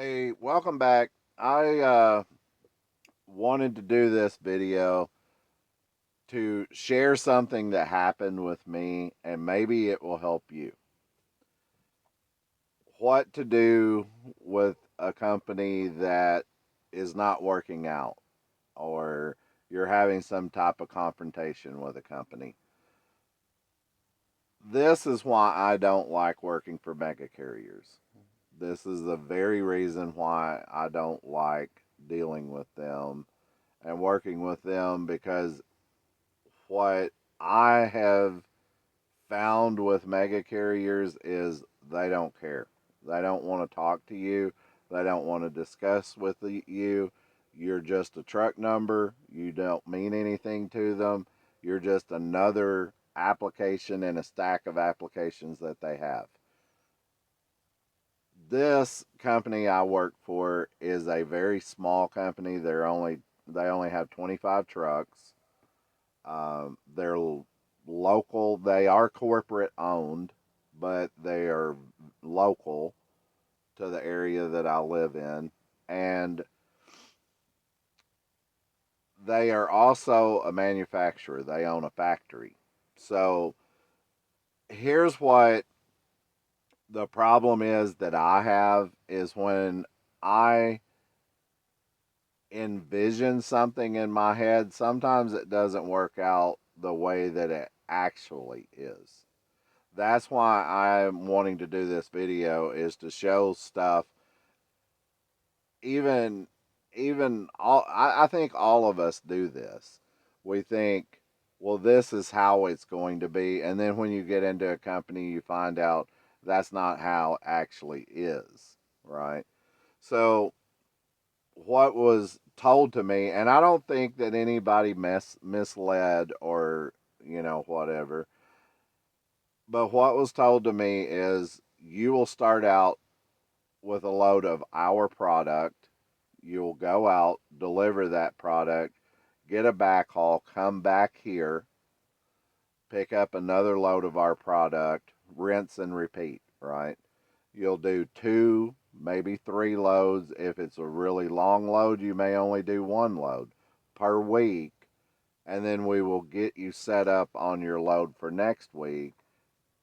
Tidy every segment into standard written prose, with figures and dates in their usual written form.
Hey, welcome back. I wanted to do this video to share something that happened with me and maybe it will help you. What to do with a company that is not working out or you're having some type of confrontation with a company. This is why I don't like working for mega carriers. This is the very reason why I don't like dealing with them and working with them because what I have found with mega carriers is they don't care. They don't want to talk to you. They don't want to discuss with you. You're just a truck number. You don't mean anything to them. You're just another application in a stack of applications that they have. This company I work for is a very small company. They only have 25 trucks. They're local. They are corporate owned, but they are local to the area that I live in. And they are also a manufacturer. They own a factory. So here's what the problem is that I have is when I envision something in my head, sometimes it doesn't work out the way that it actually is. That's why I'm wanting to do this video is to show stuff. Even all I think all of us do this. We think, well, this is how it's going to be, and then when you get into a company you find out that's not how it actually is, right? So what was told to me, and I don't think that anybody misled or whatever, but what was told to me is you will start out with a load of our product. You'll go out, deliver that product, get a backhaul, come back here, pick up another load of our product, rinse and repeat, right? You'll do two, maybe three loads. If it's a really long load, you may only do one load per week. And then we will get you set up on your load for next week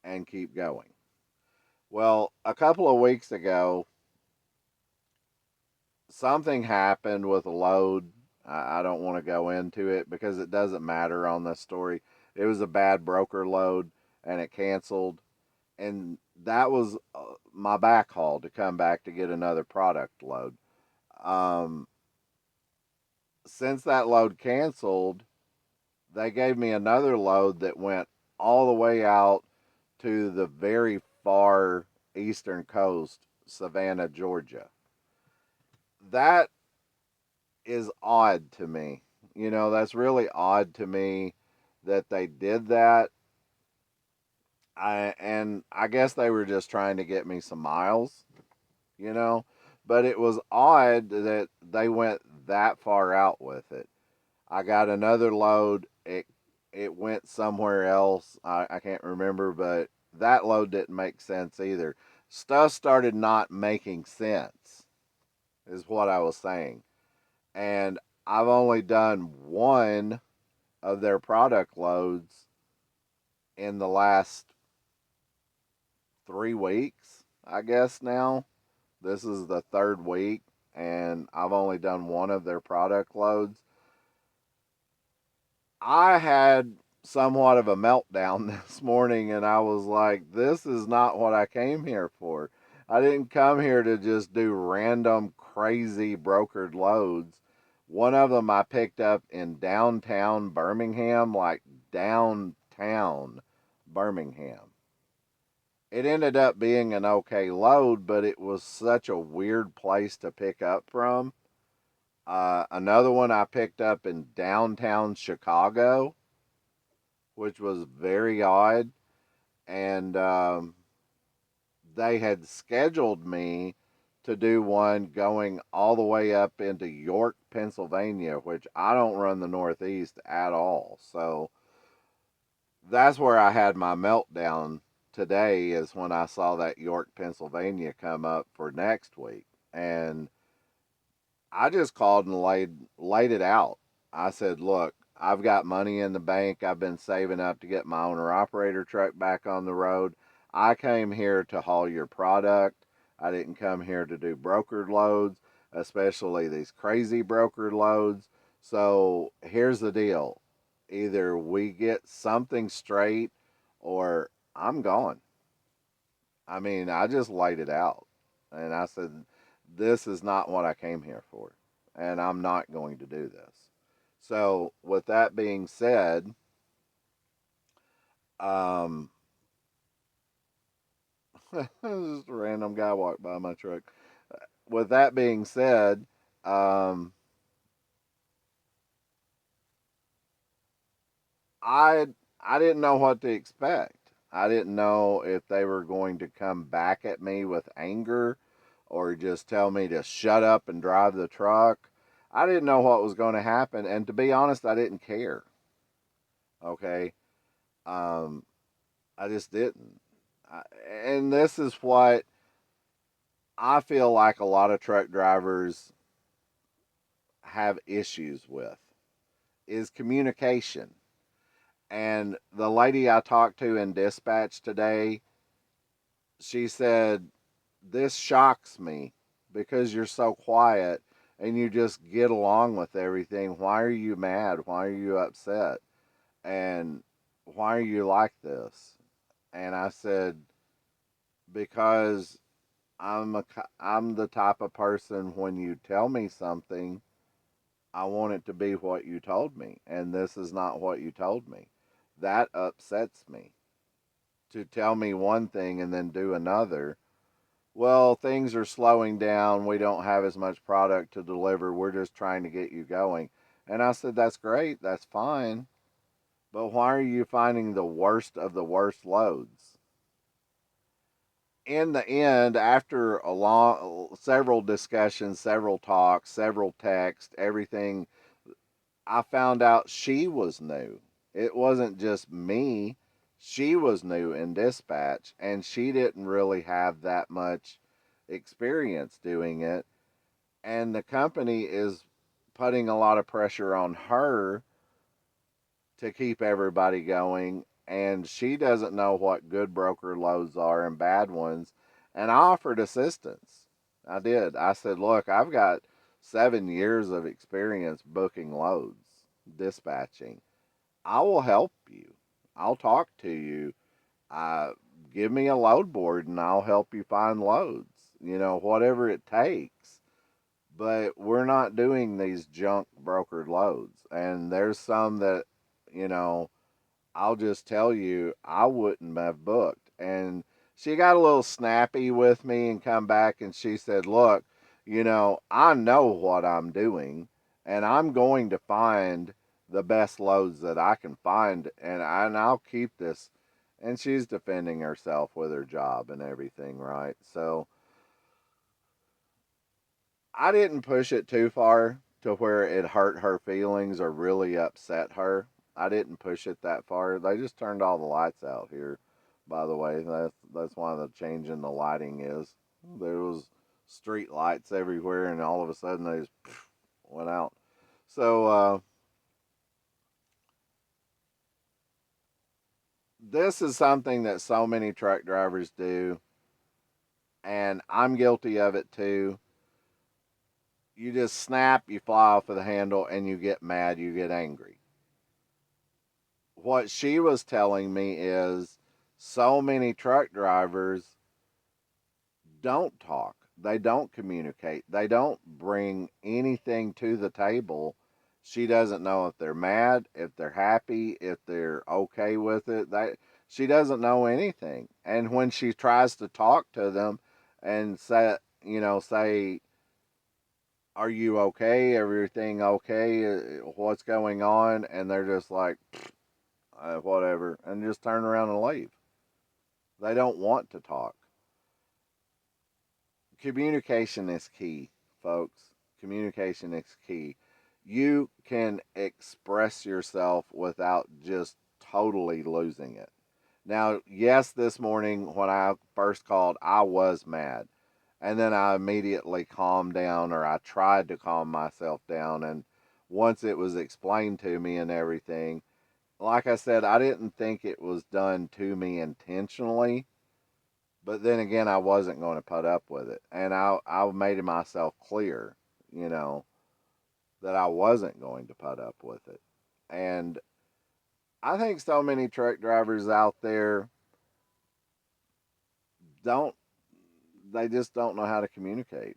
and keep going. Well, a couple of weeks ago, something happened with a load. I don't want to go into it because it doesn't matter on this story. It was a bad broker load and it canceled. And that was my backhaul to come back to get another product load. Um, since that load canceled, they gave me another load that went all the way out to the very far eastern coast, Savannah, Georgia. That is odd to me. That's really odd to me that they did that. I guess they were just trying to get me some miles, you know. But it was odd that they went that far out with it. I got another load. It went somewhere else. I can't remember, but that load didn't make sense either. Stuff started not making sense, is what I was saying. And I've only done one of their product loads in the last 3 weeks, I guess now. This is the third week, and I've only done one of their product loads. I had somewhat of a meltdown this morning, and I was like, this is not what I came here for. I didn't come here to just do random, crazy brokered loads. One of them I picked up in downtown Birmingham, like downtown Birmingham. It ended up being an okay load, but it was such a weird place to pick up from. Another one I picked up in downtown Chicago, which was very odd. And they had scheduled me to do one going all the way up into York, Pennsylvania, which I don't run the Northeast at all. So that's where I had my meltdown today, is when I saw that York, Pennsylvania come up for next week. And I just called and laid it out. I said, "Look, I've got money in the bank. I've been saving up to get my owner operator truck back on the road. I came here to haul your product. I didn't come here to do brokered loads, especially these crazy brokered loads. So here's the deal. Either we get something straight or I'm gone." I mean, I just laid it out. And I said, "This is not what I came here for. And I'm not going to do this." So, with that being said, um, just a random guy walked by my truck. With that being said, um, I I didn't know what to expect. I didn't know if they were going to come back at me with anger or just tell me to shut up and drive the truck. I didn't know what was going to happen, and to be honest, I didn't care. Okay, um, I just didn't. I, and this is what I feel like a lot of truck drivers have issues with is communication. And the lady I talked to in dispatch today, she said, "This shocks me because you're so quiet and you just get along with everything. Why are you mad? Why are you upset? And why are you like this?" And I said, "Because I'm the type of person when you tell me something, I want it to be what you told me, and this is not what you told me. That upsets me to tell me one thing and then do another. Well, things are slowing down. We don't have as much product to deliver. We're just trying to get you going." And I said, "That's great. That's fine. But why are you finding the worst of the worst loads?" In the end, after several discussions, several talks, several texts, everything, I found out she was new. It wasn't just me. She was new in dispatch, and she didn't really have that much experience doing it. And the company is putting a lot of pressure on her to keep everybody going. And she doesn't know what good broker loads are and bad ones. And I offered assistance. I did. I said, "Look, I've got 7 years of experience booking loads, dispatching. I will help you. I'll talk to you. Uh, Give me a load board and I'll help you find loads, whatever it takes." But we're not doing these junk brokered loads. And there's some that, you know, I'll just tell you, I wouldn't have booked. And she got a little snappy with me and come back and she said, "Look, I know what I'm doing and I'm going to find the best loads that I can find and I'll keep this." And she's defending herself with her job and everything, right? So I didn't push it too far to where it hurt her feelings or really upset her. I didn't push it that far. They just turned all the lights out here, by the way. That's why the change in the lighting is. There was street lights everywhere, and all of a sudden they just went out. So this is something that so many truck drivers do, and I'm guilty of it too. You just snap, you fly off of the handle, and you get mad, you get angry. What she was telling me is so many truck drivers don't talk. They don't communicate. They don't bring anything to the table. She doesn't know if they're mad, if they're happy, if they're okay with it. She doesn't know anything. And when she tries to talk to them and say, "Are you okay? Everything okay? What's going on?" And they're just like, "Whatever," and just turn around and leave. They don't want to talk. Communication is key, folks. Communication is key. You can express yourself without just totally losing it. Now, yes, this morning when I first called, I was mad. And then I immediately calmed down, or I tried to calm myself down. And once it was explained to me and everything, like I said, I didn't think it was done to me intentionally. But then again, I wasn't going to put up with it. And I made myself clear, you know, that I wasn't going to put up with it. And I think so many truck drivers out there don't, they just don't know how to communicate.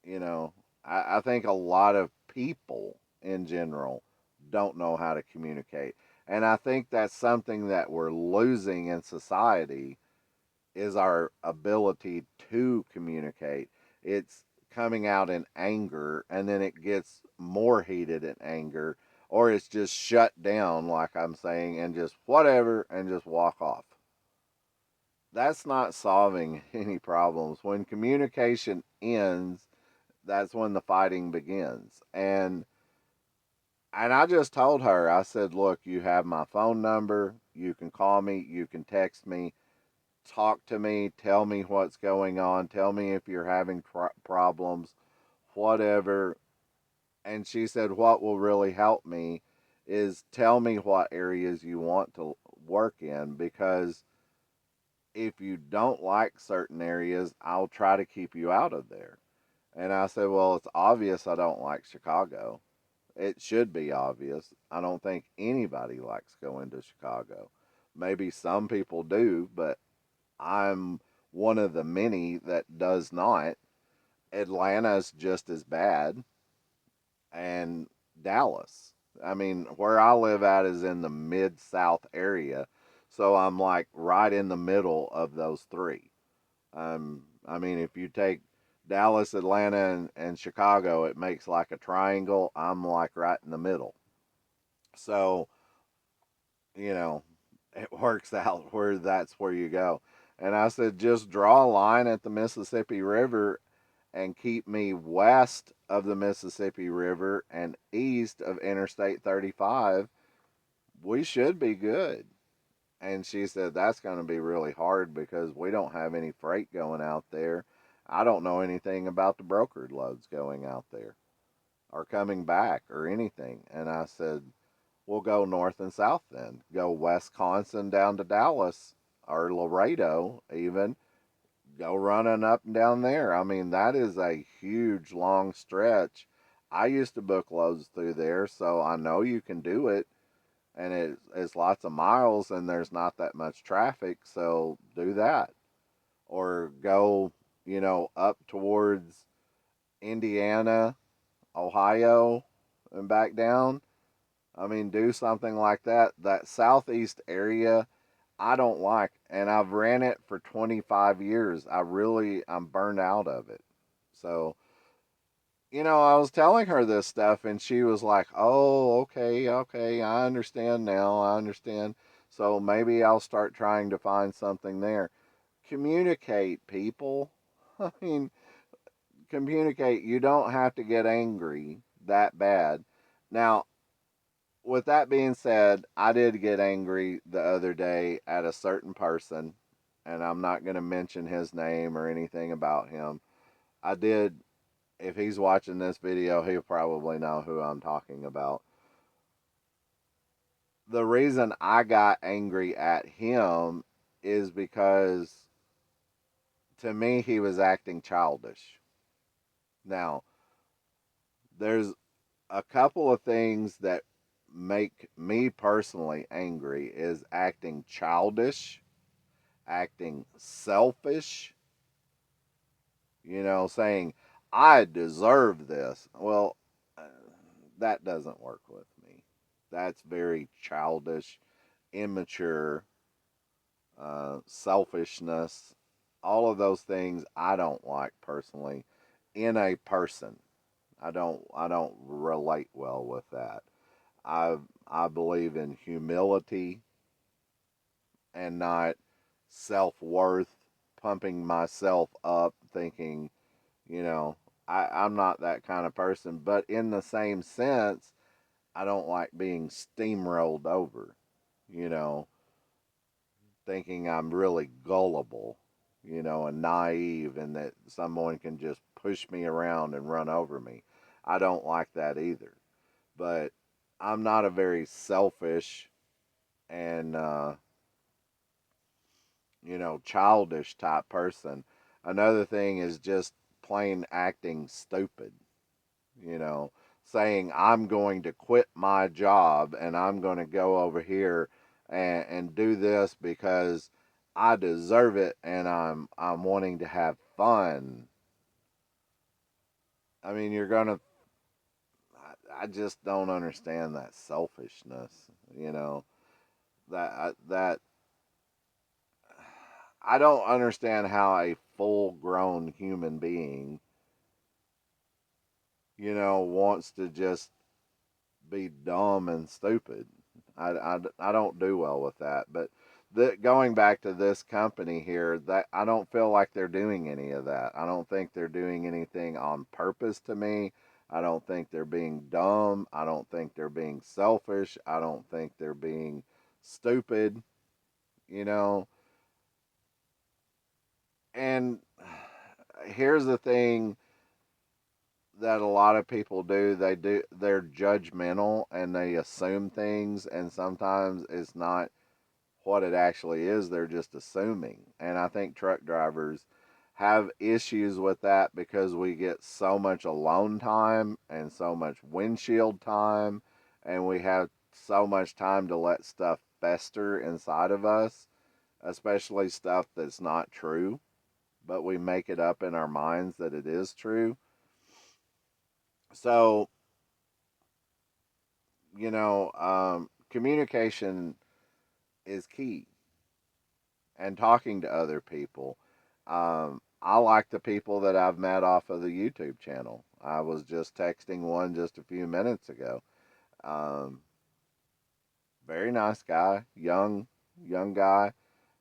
You know, I think a lot of people in general don't know how to communicate. And I think that's something that we're losing in society is our ability to communicate. It's coming out in anger and then it gets more heated in anger, or it's just shut down, like I'm saying, and just whatever and just walk off. That's not solving any problems. When communication ends, that's when the fighting begins. And I just told her, I said, look, you have my phone number. You can call me. You can text me. Talk to me. Tell me what's going on. Tell me if you're having problems, whatever. And she said, what will really help me is tell me what areas you want to work in, because if you don't like certain areas, I'll try to keep you out of there. And I said, well, it's obvious I don't like Chicago. It should be obvious. I don't think anybody likes going to Chicago. Maybe some people do, but I'm one of the many that does not. Atlanta's just as bad, and Dallas. I mean, where I live at is in the mid South area, so I'm like right in the middle of those three. I mean, if you take Dallas, Atlanta, and Chicago, it makes like a triangle. I'm like right in the middle. So, you know, it works out where that's where you go. And I said, just draw a line at the Mississippi River and keep me west of the Mississippi River and east of Interstate 35. We should be good. And she said, that's going to be really hard because we don't have any freight going out there. I don't know anything about the brokered loads going out there or coming back or anything. And I said, we'll go north and south then. Go Wisconsin down to Dallas or Laredo, even. Go running up and down there. I mean, that is a huge, long stretch. I used to book loads through there, so I know you can do it. And it's lots of miles and there's not that much traffic, so do that. Or go, up towards Indiana, Ohio, and back down. I mean, do something like that. That southeast area, I don't like, and I've ran it for 25 years. I'm burned out of it. So, I was telling her this stuff, and she was like, "Oh, okay, okay, I understand now. I understand. So maybe I'll start trying to find something there." Communicate, people. I mean, communicate. You don't have to get angry that bad. Now, with that being said, I did get angry the other day at a certain person, and I'm not going to mention his name or anything about him. I did, if he's watching this video, he'll probably know who I'm talking about. The reason I got angry at him is because to me, he was acting childish. Now, there's a couple of things that make me personally angry is acting childish, acting selfish, saying, I deserve this. Well, uh, that doesn't work with me. That's very childish, immature, selfishness. All of those things I don't like personally in a person. I don't relate well with that. I believe in humility and not self worth, pumping myself up, thinking, you know, I'm not that kind of person. But in the same sense, I don't like being steamrolled over, you know, thinking I'm really gullible. and naive, and that someone can just push me around and run over me. I don't like that either. But I'm not a very selfish and, childish type person. Another thing is just plain acting stupid, you know, saying I'm going to quit my job and I'm going to go over here and do this because I deserve it and I'm wanting to have fun. I mean, you're going to I just don't understand that selfishness, you know. That I don't understand how a full-grown human being, wants to just be dumb and stupid. I don't do well with that. But going back to this company here, that I don't feel like they're doing any of that. I don't think they're doing anything on purpose to me. I don't think they're being dumb. I don't think they're being selfish. I don't think they're being stupid, you know. And here's the thing that a lot of people do. They're judgmental and they assume things, and sometimes it's not what it actually is. They're just assuming. And I think truck drivers have issues with that because we get so much alone time and so much windshield time, and we have so much time to let stuff fester inside of us, especially stuff that's not true, but we make it up in our minds that it is true. So, communication is key, and talking to other people. I like the people that I've met off of the YouTube channel. I was just texting one just a few minutes ago. Um, Very nice guy, young guy,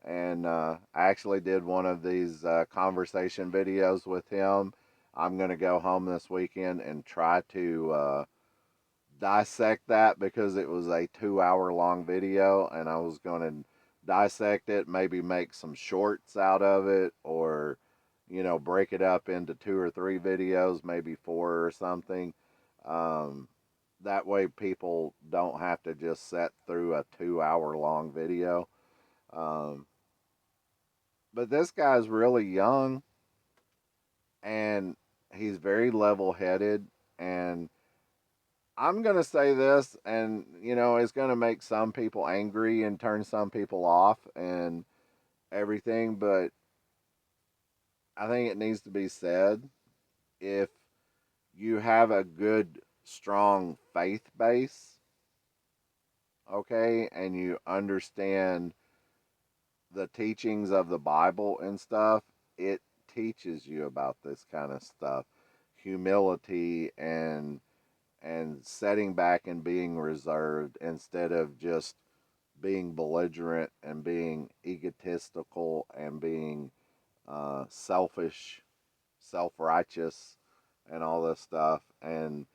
and I actually did one of these conversation videos with him. I'm gonna go home this weekend and try to dissect that because it was a 2 hour long video, and I was going to dissect it, maybe make some shorts out of it, or break it up into 2 or 3 videos, maybe 4 or something. um, that way people don't have to just sit through a 2 hour long video. um, but this guy's really young, and he's very level headed, and I'm going to say this, and it's going to make some people angry and turn some people off and everything, but I think it needs to be said. If you have a good, strong faith base, okay, and you understand the teachings of the Bible and stuff, it teaches you about this kind of stuff, humility and setting back and being reserved instead of just being belligerent and being egotistical and being selfish, self righteous, and all this stuff, and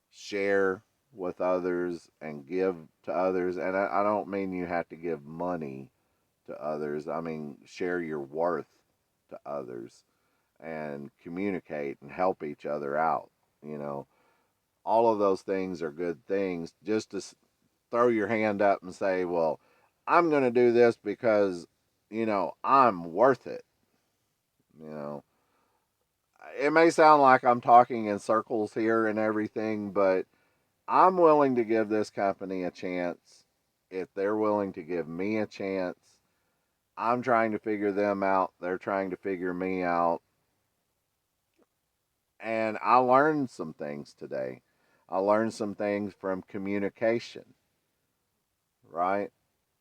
share with others and give to others. And I don't mean you have to give money to others, I mean, share your worth to others and communicate and help each other out. You know, all of those things are good things. Just to throw your hand up and say, well, I'm going to do this because, I'm worth it. You know, it may sound like I'm talking in circles here and everything, but I'm willing to give this company a chance if they're willing to give me a chance. I'm trying to figure them out. They're trying to figure me out. And I learned some things today. I learned some things from communication, right?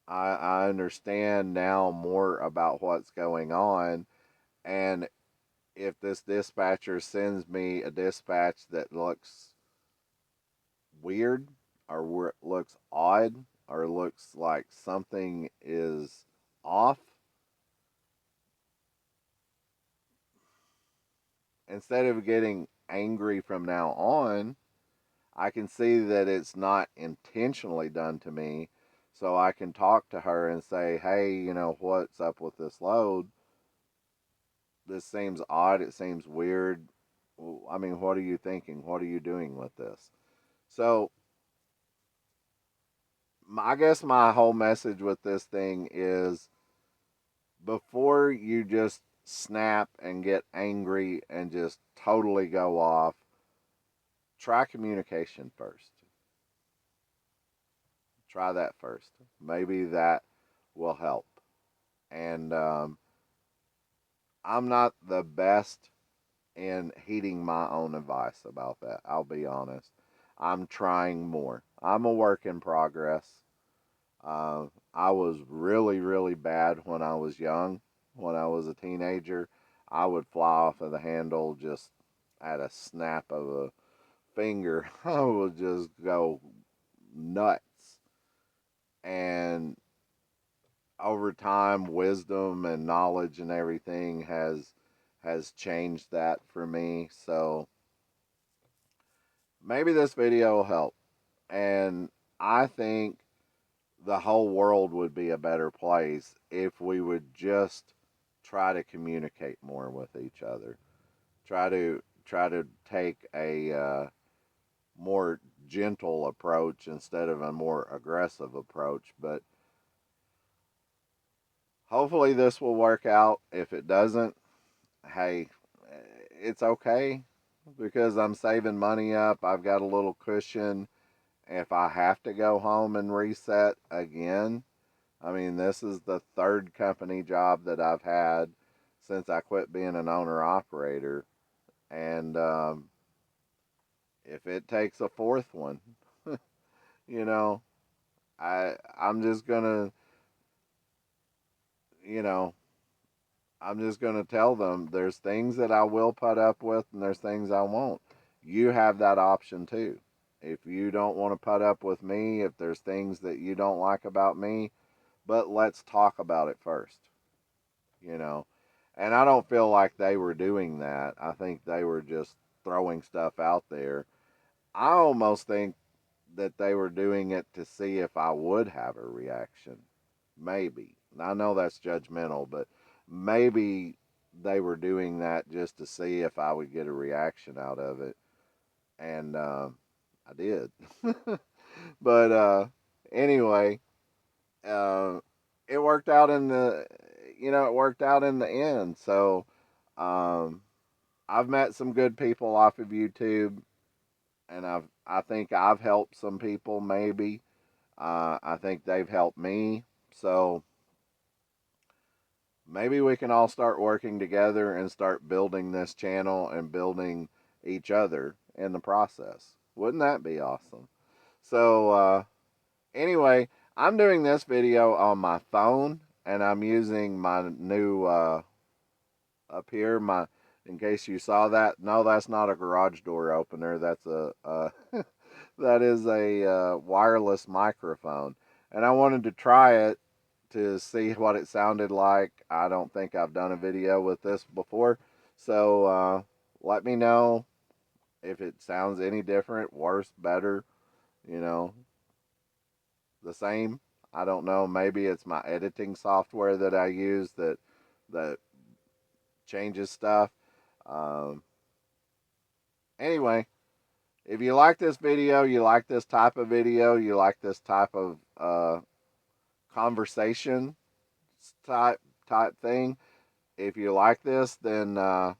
I understand now more about what's going on. And if this dispatcher sends me a dispatch that looks weird or looks odd or looks like something is off, instead of getting angry from now on, I can see that it's not intentionally done to me. So I can talk to her and say, hey, what's up with this load? this seems odd. It seems weird. I mean, what are you thinking? What are you doing with this? So, I guess my whole message with this thing is before you just snap and get angry and just totally go off, try communication first. Try that first. Maybe that will help. And I'm not the best in heeding my own advice about that. I'll be honest. I'm trying more. I'm a work in progress. I was really, really bad when I was young. When I was a teenager, I would fly off of the handle just at a snap of a finger. I would just go nuts. And over time, wisdom and knowledge and everything has changed that for me. So maybe this video will help. And I think the whole world would be a better place if we would just try to communicate more with each other. Try to take a more gentle approach instead of a more aggressive approach. But hopefully this will work out. If it doesn't, hey, it's okay because I'm saving money up. I've got a little cushion. If I have to go home and reset again, I mean, this is the third company job that I've had since I quit being an owner operator. And if it takes a fourth one, you know, I'm just gonna, you know, I'm just gonna tell them there's things that I will put up with and there's things I won't. You have that option too. If you don't want to put up with me, if there's things that you don't like about me, but let's talk about it first, you know. And I don't feel like they were doing that. I think they were just throwing stuff out there. I almost think that they were doing it to see if I would have a reaction. Maybe. I know that's judgmental, but maybe they were doing that just to see if I would get a reaction out of it. And I did. But anyway, uh, it worked out in the, it worked out in the end. So um, I've met some good people off of YouTube, and I think I've helped some people. Maybe I think they've helped me. So maybe we can all start working together and start building this channel and building each other in the process. Wouldn't that be awesome? So anyway, I'm doing this video on my phone, and I'm using my new up here. My In case you saw that, no, that's not a garage door opener. That's a that is a wireless microphone, and I wanted to try it to see what it sounded like. I don't think I've done a video with this before, so let me know if it sounds any different, worse, better, you know, the same. I don't know. Maybe it's my editing software that I use that changes stuff. Um, anyway, if you like this video, you like this type of video, you like this type of conversation type thing. If you like this, then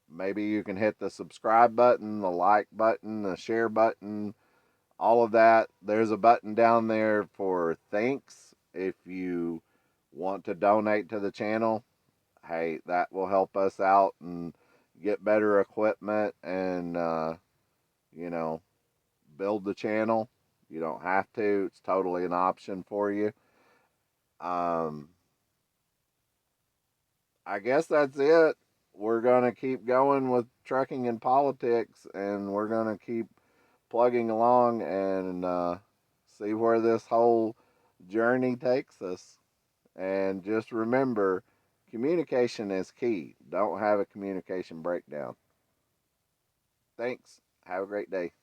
maybe you can hit the subscribe button, the like button, the share button, all of that. There's a button down there for thanks. If you want to donate to the channel, hey, that will help us out and get better equipment and, you know, build the channel. You don't have to, it's totally an option for you. Um, I guess that's it. We're going to keep going with trucking and politics, and we're going to keep plugging along and see where this whole journey takes us. And just remember, communication is key. Don't have a communication breakdown. Thanks. Have a great day.